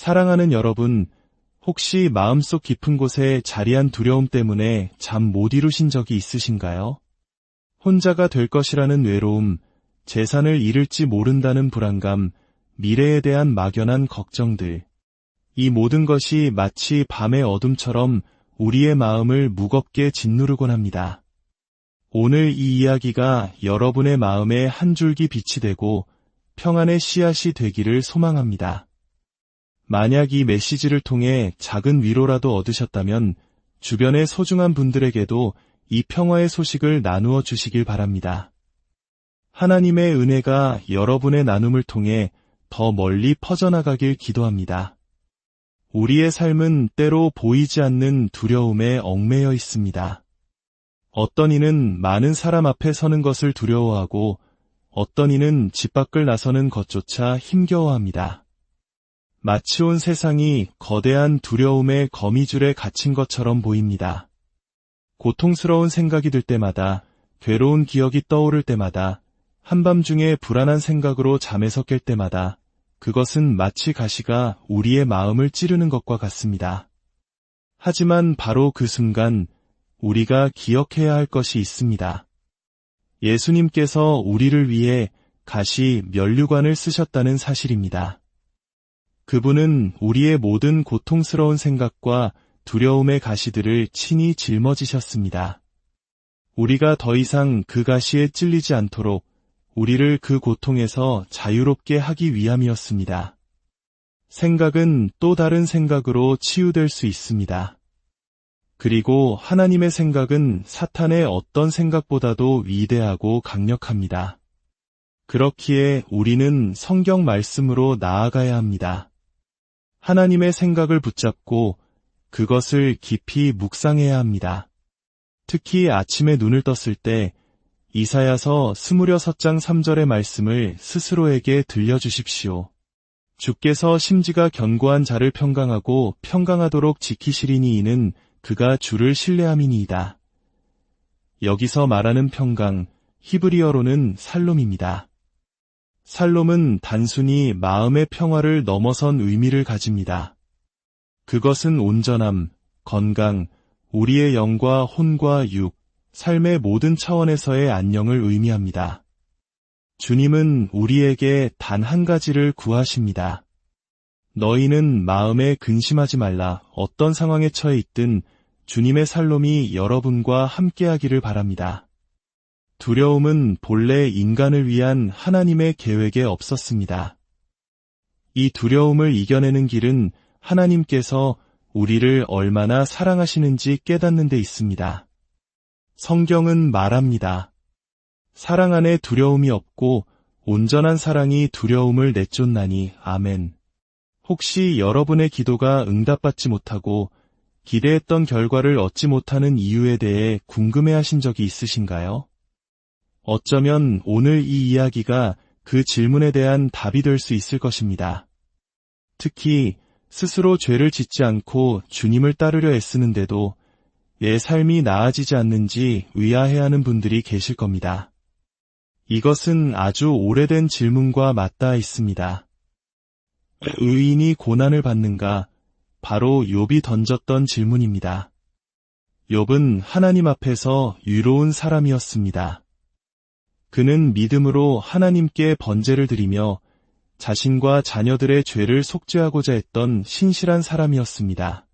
사랑하는 여러분, 혹시 마음속 깊은 곳에 자리한 두려움 때문에 잠 못 이루신 적이 있으신가요? 혼자가 될 것이라는 외로움, 재산을 잃을지 모른다는 불안감, 미래에 대한 막연한 걱정들. 이 모든 것이 마치 밤의 어둠처럼 우리의 마음을 무겁게 짓누르곤 합니다. 오늘 이 이야기가 여러분의 마음에 한 줄기 빛이 되고 평안의 씨앗이 되기를 소망합니다. 만약 이 메시지를 통해 작은 위로라도 얻으셨다면 주변의 소중한 분들에게도 이 평화의 소식을 나누어 주시길 바랍니다. 하나님의 은혜가 여러분의 나눔을 통해 더 멀리 퍼져나가길 기도합니다. 우리의 삶은 때로 보이지 않는 두려움에 얽매여 있습니다. 어떤 이는 많은 사람 앞에 서는 것을 두려워하고 어떤 이는 집 밖을 나서는 것조차 힘겨워합니다. 마치 온 세상이 거대한 두려움의 거미줄에 갇힌 것처럼 보입니다. 고통스러운 생각이 들 때마다, 괴로운 기억이 떠오를 때마다, 한밤중에 불안한 생각으로 잠에서 깰 때마다 그것은 마치 가시가 우리의 마음을 찌르는 것과 같습니다. 하지만 바로 그 순간 우리가 기억해야 할 것이 있습니다. 예수님께서 우리를 위해 가시 면류관을 쓰셨다는 사실입니다. 그분은 우리의 모든 고통스러운 생각과 두려움의 가시들을 친히 짊어지셨습니다. 우리가 더 이상 그 가시에 찔리지 않도록 우리를 그 고통에서 자유롭게 하기 위함이었습니다. 생각은 또 다른 생각으로 치유될 수 있습니다. 그리고 하나님의 생각은 사탄의 어떤 생각보다도 위대하고 강력합니다. 그렇기에 우리는 성경 말씀으로 나아가야 합니다. 하나님의 생각을 붙잡고 그것을 깊이 묵상해야 합니다. 특히 아침에 눈을 떴을 때 이사야서 26장 3절의 말씀을 스스로에게 들려주십시오. 주께서 심지가 견고한 자를 평강하고 평강하도록 지키시리니 이는 그가 주를 신뢰함이니이다. 여기서 말하는 평강, 히브리어로는 살롬입니다. 살롬은 단순히 마음의 평화를 넘어선 의미를 가집니다. 그것은 온전함, 건강, 우리의 영과 혼과 육, 삶의 모든 차원에서의 안녕을 의미합니다. 주님은 우리에게 단 한 가지를 구하십니다. 너희는 마음에 근심하지 말라. 어떤 상황에 처해 있든 주님의 살롬이 여러분과 함께하기를 바랍니다. 두려움은 본래 인간을 위한 하나님의 계획에 없었습니다. 이 두려움을 이겨내는 길은 하나님께서 우리를 얼마나 사랑하시는지 깨닫는 데 있습니다. 성경은 말합니다. 사랑 안에 두려움이 없고 온전한 사랑이 두려움을 내쫓나니. 아멘. 혹시 여러분의 기도가 응답받지 못하고 기대했던 결과를 얻지 못하는 이유에 대해 궁금해하신 적이 있으신가요? 어쩌면 오늘 이 이야기가 그 질문에 대한 답이 될 수 있을 것입니다. 특히 스스로 죄를 짓지 않고 주님을 따르려 애쓰는데도 내 삶이 나아지지 않는지 의아해하는 분들이 계실 겁니다. 이것은 아주 오래된 질문과 맞닿아 있습니다. 왜 의인이 고난을 받는가? 바로 욥이 던졌던 질문입니다. 욥은 하나님 앞에서 유로운 사람이었습니다. 그는 믿음으로 하나님께 번제를 드리며 자신과 자녀들의 죄를 속죄하고자 했던 신실한 사람이었습니다.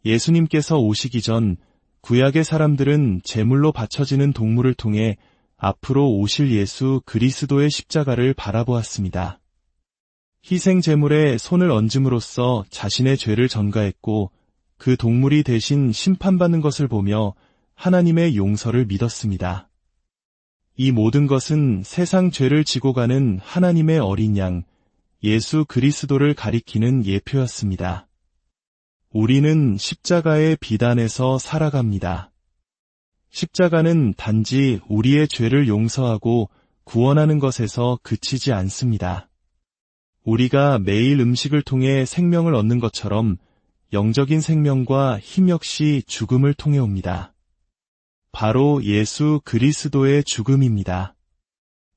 예수님께서 오시기 전 구약의 사람들은 제물로 바쳐지는 동물을 통해 앞으로 오실 예수 그리스도의 십자가를 바라보았습니다. 희생 제물에 손을 얹음으로써 자신의 죄를 전가했고 그 동물이 대신 심판받는 것을 보며 하나님의 용서를 믿었습니다. 이 모든 것은 세상 죄를 지고 가는 하나님의 어린 양, 예수 그리스도를 가리키는 예표였습니다. 우리는 십자가의 비단에서 살아갑니다. 십자가는 단지 우리의 죄를 용서하고 구원하는 것에서 그치지 않습니다. 우리가 매일 음식을 통해 생명을 얻는 것처럼 영적인 생명과 힘 역시 죽음을 통해 옵니다. 바로 예수 그리스도의 죽음입니다.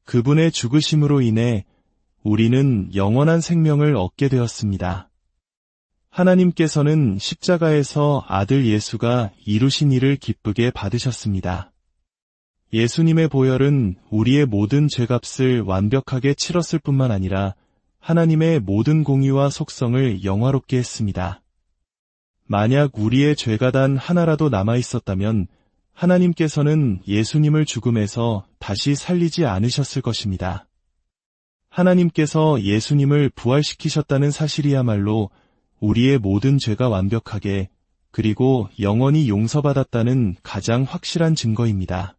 그분의 죽으심으로 인해 우리는 영원한 생명을 얻게 되었습니다. 하나님께서는 십자가에서 아들 예수가 이루신 일을 기쁘게 받으셨습니다. 예수님의 보혈은 우리의 모든 죄값을 완벽하게 치렀을 뿐만 아니라 하나님의 모든 공의와 속성을 영화롭게 했습니다. 만약 우리의 죄가 단 하나라도 남아 있었다면 하나님께서는 예수님을 죽음에서 다시 살리지 않으셨을 것입니다. 하나님께서 예수님을 부활시키셨다는 사실이야말로 우리의 모든 죄가 완벽하게 그리고 영원히 용서받았다는 가장 확실한 증거입니다.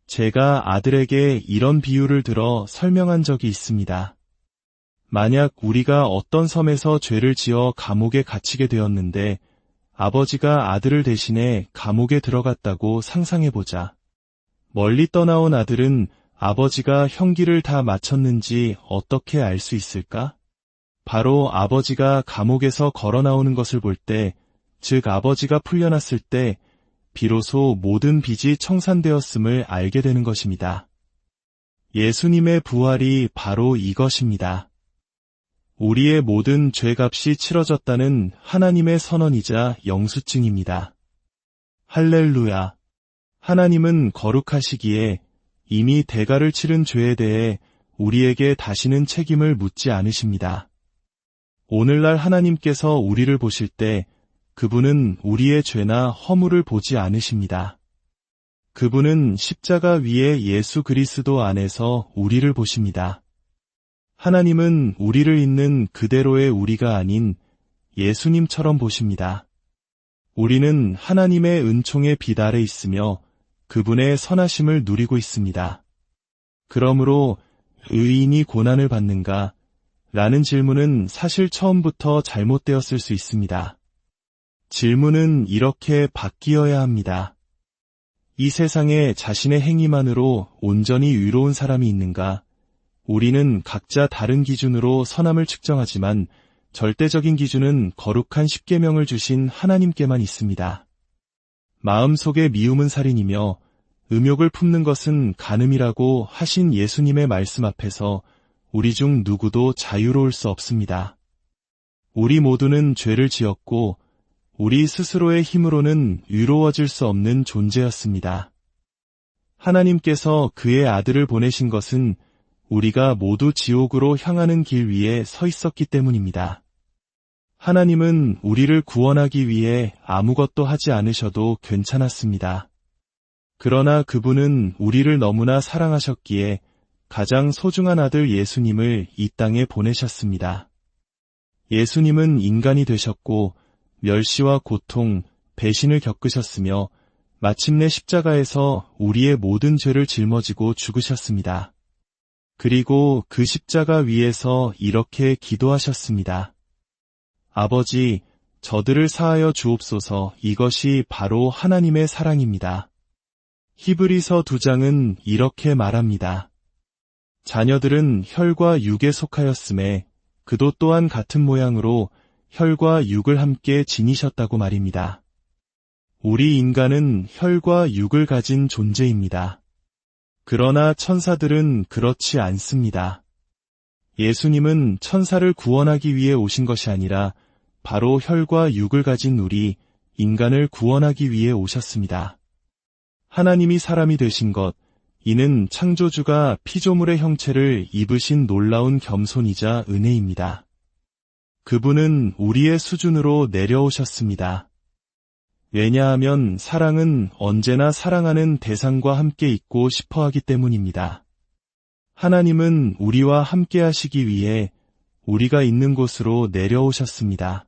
제가 아들에게 이런 비유를 들어 설명한 적이 있습니다. 만약 우리가 어떤 섬에서 죄를 지어 감옥에 갇히게 되었는데 아버지가 아들을 대신해 감옥에 들어갔다고 상상해보자. 멀리 떠나온 아들은 아버지가 형기를 다 마쳤는지 어떻게 알 수 있을까? 바로 아버지가 감옥에서 걸어 나오는 것을 볼 때, 즉 아버지가 풀려났을 때 비로소 모든 빚이 청산되었음을 알게 되는 것입니다. 예수님의 부활이 바로 이것입니다. 우리의 모든 죄값이 치러졌다는 하나님의 선언이자 영수증입니다. 할렐루야! 하나님은 거룩하시기에 이미 대가를 치른 죄에 대해 우리에게 다시는 책임을 묻지 않으십니다. 오늘날 하나님께서 우리를 보실 때 그분은 우리의 죄나 허물을 보지 않으십니다. 그분은 십자가 위에 예수 그리스도 안에서 우리를 보십니다. 하나님은 우리를 있는 그대로의 우리가 아닌 예수님처럼 보십니다. 우리는 하나님의 은총의 빛 아래 있으며 그분의 선하심을 누리고 있습니다. 그러므로 의인이 고난을 받는가? 라는 질문은 사실 처음부터 잘못되었을 수 있습니다. 질문은 이렇게 바뀌어야 합니다. 이 세상에 자신의 행위만으로 온전히 의로운 사람이 있는가? 우리는 각자 다른 기준으로 선함을 측정하지만 절대적인 기준은 거룩한 십계명을 주신 하나님께만 있습니다. 마음속의 미움은 살인이며 음욕을 품는 것은 간음이라고 하신 예수님의 말씀 앞에서 우리 중 누구도 자유로울 수 없습니다. 우리 모두는 죄를 지었고 우리 스스로의 힘으로는 의로워질 수 없는 존재였습니다. 하나님께서 그의 아들을 보내신 것은 우리가 모두 지옥으로 향하는 길 위에 서 있었기 때문입니다. 하나님은 우리를 구원하기 위해 아무것도 하지 않으셔도 괜찮았습니다. 그러나 그분은 우리를 너무나 사랑하셨기에 가장 소중한 아들 예수님을 이 땅에 보내셨습니다. 예수님은 인간이 되셨고 멸시와 고통, 배신을 겪으셨으며 마침내 십자가에서 우리의 모든 죄를 짊어지고 죽으셨습니다. 그리고 그 십자가 위에서 이렇게 기도하셨습니다. 아버지, 저들을 사하여 주옵소서. 이것이 바로 하나님의 사랑입니다. 히브리서 2장은 이렇게 말합니다. 자녀들은 혈과 육에 속하였음에 그도 또한 같은 모양으로 혈과 육을 함께 지니셨다고 말입니다. 우리 인간은 혈과 육을 가진 존재입니다. 그러나 천사들은 그렇지 않습니다. 예수님은 천사를 구원하기 위해 오신 것이 아니라 바로 혈과 육을 가진 우리 인간을 구원하기 위해 오셨습니다. 하나님이 사람이 되신 것, 이는 창조주가 피조물의 형체를 입으신 놀라운 겸손이자 은혜입니다. 그분은 우리의 수준으로 내려오셨습니다. 왜냐하면 사랑은 언제나 사랑하는 대상과 함께 있고 싶어 하기 때문입니다. 하나님은 우리와 함께 하시기 위해 우리가 있는 곳으로 내려오셨습니다.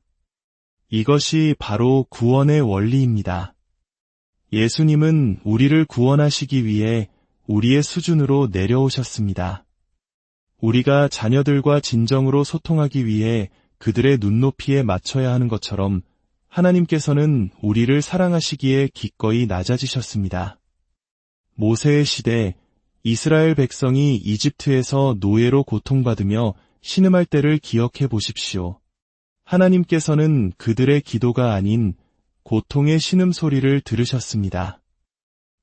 이것이 바로 구원의 원리입니다. 예수님은 우리를 구원하시기 위해 우리의 수준으로 내려오셨습니다. 우리가 자녀들과 진정으로 소통하기 위해 그들의 눈높이에 맞춰야 하는 것처럼 하나님께서는 우리를 사랑하시기에 기꺼이 낮아지셨습니다. 모세의 시대, 이스라엘 백성이 이집트에서 노예로 고통받으며 신음할 때를 기억해 보십시오. 하나님께서는 그들의 기도가 아닌 고통의 신음소리를 들으셨습니다.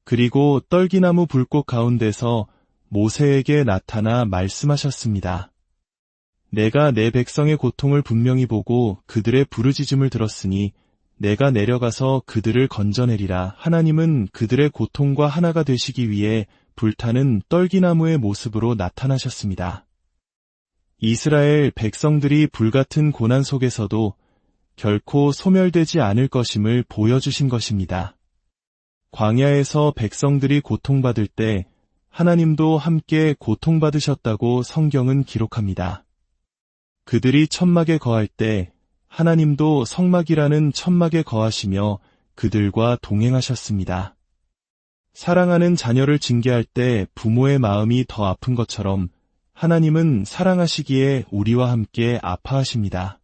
그리고 떨기나무 불꽃 가운데서 모세에게 나타나 말씀하셨습니다. 내가 내 백성의 고통을 분명히 보고 그들의 부르짖음을 들었으니 내가 내려가서 그들을 건져내리라. 하나님은 그들의 고통과 하나가 되시기 위해 불타는 떨기나무의 모습으로 나타나셨습니다. 이스라엘 백성들이 불같은 고난 속에서도 결코 소멸되지 않을 것임을 보여주신 것입니다. 광야에서 백성들이 고통받을 때 하나님도 함께 고통받으셨다고 성경은 기록합니다. 그들이 천막에 거할 때 하나님도 성막이라는 천막에 거하시며 그들과 동행하셨습니다. 사랑하는 자녀를 징계할 때 부모의 마음이 더 아픈 것처럼 하나님은 사랑하시기에 우리와 함께 아파하십니다.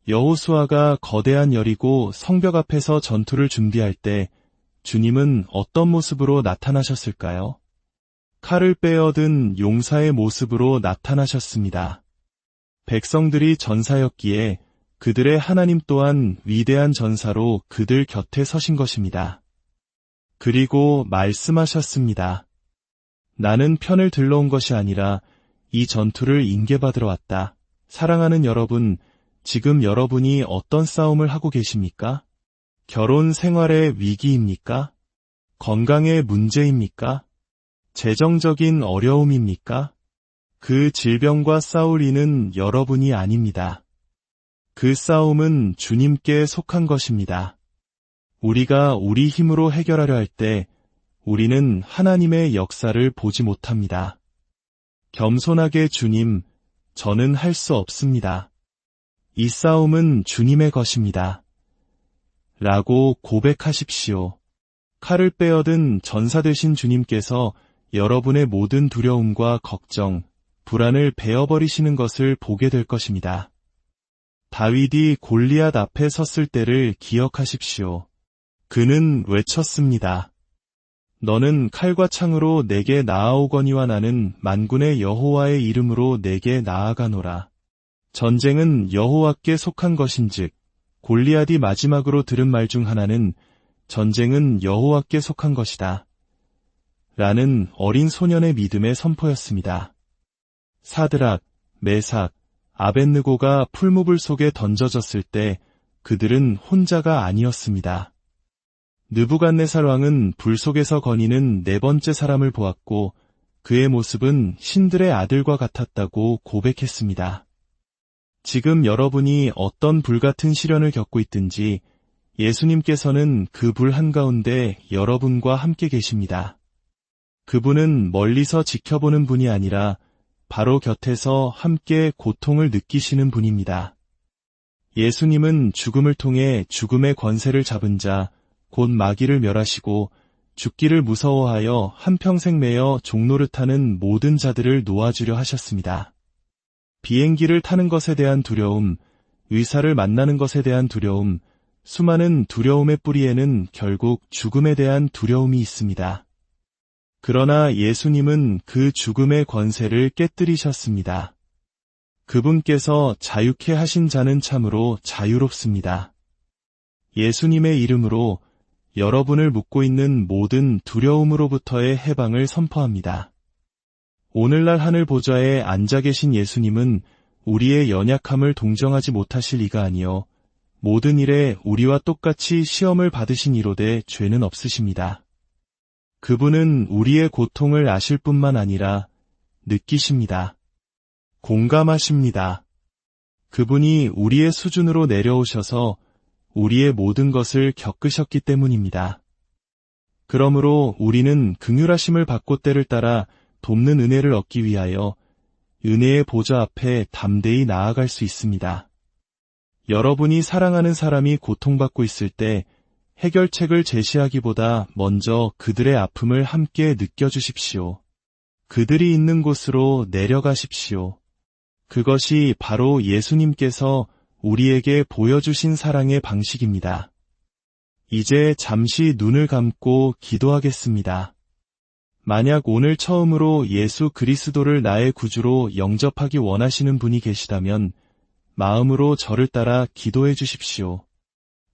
여호수아가 거대한 여리고 성벽 앞에서 전투를 준비할 때 주님은 어떤 모습으로 나타나셨을까요? 칼을 빼어든 용사의 모습으로 나타나셨습니다. 백성들이 전사였기에 그들의 하나님 또한 위대한 전사로 그들 곁에 서신 것입니다. 그리고 말씀하셨습니다. 나는 편을 들러온 것이 아니라 이 전투를 인계받으러 왔다. 사랑하는 여러분, 지금 여러분이 어떤 싸움을 하고 계십니까? 결혼 생활의 위기입니까? 건강의 문제입니까? 재정적인 어려움입니까? 그 질병과 싸울 이는 여러분이 아닙니다. 그 싸움은 주님께 속한 것입니다. 우리가 우리 힘으로 해결하려 할 때 우리는 하나님의 역사를 보지 못합니다. 겸손하게 주님, 저는 할 수 없습니다. 이 싸움은 주님의 것입니다. 라고 고백하십시오. 칼을 빼어든 전사 되신 주님께서 여러분의 모든 두려움과 걱정, 불안을 베어버리시는 것을 보게 될 것입니다. 다윗이 골리앗 앞에 섰을 때를 기억하십시오. 그는 외쳤습니다. 너는 칼과 창으로 내게 나아오거니와 나는 만군의 여호와의 이름으로 내게 나아가노라. 전쟁은 여호와께 속한 것인즉 골리앗이 마지막으로 들은 말 중 하나는 전쟁은 여호와께 속한 것이다. 라는 어린 소년의 믿음의 선포였습니다. 사드락, 메삭, 아벳느고가 풀무불 속에 던져졌을 때 그들은 혼자가 아니었습니다. 느부갓네살 왕은 불 속에서 거니는 네 번째 사람을 보았고 그의 모습은 신들의 아들과 같았다고 고백했습니다. 지금 여러분이 어떤 불같은 시련을 겪고 있든지 예수님께서는 그 불 한가운데 여러분과 함께 계십니다. 그분은 멀리서 지켜보는 분이 아니라 바로 곁에서 함께 고통을 느끼시는 분입니다. 예수님은 죽음을 통해 죽음의 권세를 잡은 자, 곧 마귀를 멸하시고 죽기를 무서워하여 한평생 매여 종노릇하는 모든 자들을 놓아주려 하셨습니다. 비행기를 타는 것에 대한 두려움, 의사를 만나는 것에 대한 두려움, 수많은 두려움의 뿌리에는 결국 죽음에 대한 두려움이 있습니다. 그러나 예수님은 그 죽음의 권세를 깨뜨리셨습니다. 그분께서 자유케 하신 자는 참으로 자유롭습니다. 예수님의 이름으로 여러분을 묶고 있는 모든 두려움으로부터의 해방을 선포합니다. 오늘날 하늘 보좌에 앉아 계신 예수님은 우리의 연약함을 동정하지 못하실 이가 아니요 모든 일에 우리와 똑같이 시험을 받으신 이로되 죄는 없으십니다. 그분은 우리의 고통을 아실 뿐만 아니라 느끼십니다. 공감하십니다. 그분이 우리의 수준으로 내려오셔서 우리의 모든 것을 겪으셨기 때문입니다. 그러므로 우리는 긍휼하심을 받고 때를 따라 돕는 은혜를 얻기 위하여 은혜의 보좌 앞에 담대히 나아갈 수 있습니다. 여러분이 사랑하는 사람이 고통받고 있을 때 해결책을 제시하기보다 먼저 그들의 아픔을 함께 느껴주십시오. 그들이 있는 곳으로 내려가십시오. 그것이 바로 예수님께서 우리에게 보여주신 사랑의 방식입니다. 이제 잠시 눈을 감고 기도하겠습니다. 만약 오늘 처음으로 예수 그리스도를 나의 구주로 영접하기 원하시는 분이 계시다면 마음으로 저를 따라 기도해 주십시오.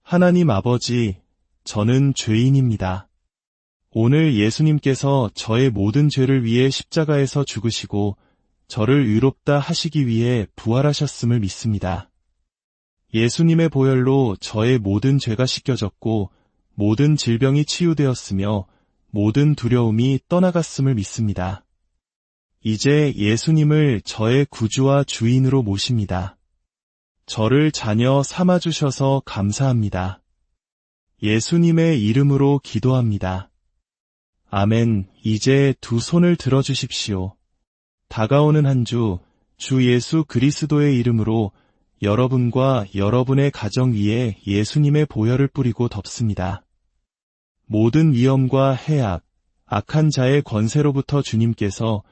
하나님 아버지, 저는 죄인입니다. 오늘 예수님께서 저의 모든 죄를 위해 십자가에서 죽으시고 저를 의롭다 하시기 위해 부활하셨음을 믿습니다. 예수님의 보혈로 저의 모든 죄가 씻겨졌고 모든 질병이 치유되었으며 모든 두려움이 떠나갔음을 믿습니다. 이제 예수님을 저의 구주와 주인으로 모십니다. 저를 자녀 삼아주셔서 감사합니다. 예수님의 이름으로 기도합니다. 아멘. 이제 두 손을 들어주십시오. 다가오는 한 주, 주 예수 그리스도의 이름으로 여러분과 여러분의 가정 위에 예수님의 보혈을 뿌리고 덮습니다. 모든 위험과 해악, 악한 자의 권세로부터 주님께서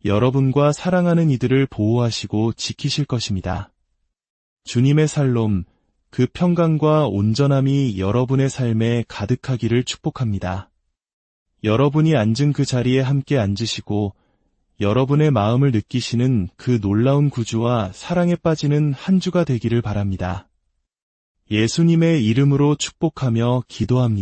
여러분과 사랑하는 이들을 보호하시고 지키실 것입니다. 주님의 살롬, 그 평강과 온전함이 여러분의 삶에 가득하기를 축복합니다. 여러분이 앉은 그 자리에 함께 앉으시고 여러분의 마음을 느끼시는 그 놀라운 구주와 사랑에 빠지는 한 주가 되기를 바랍니다. 예수님의 이름으로 축복하며 기도합니다.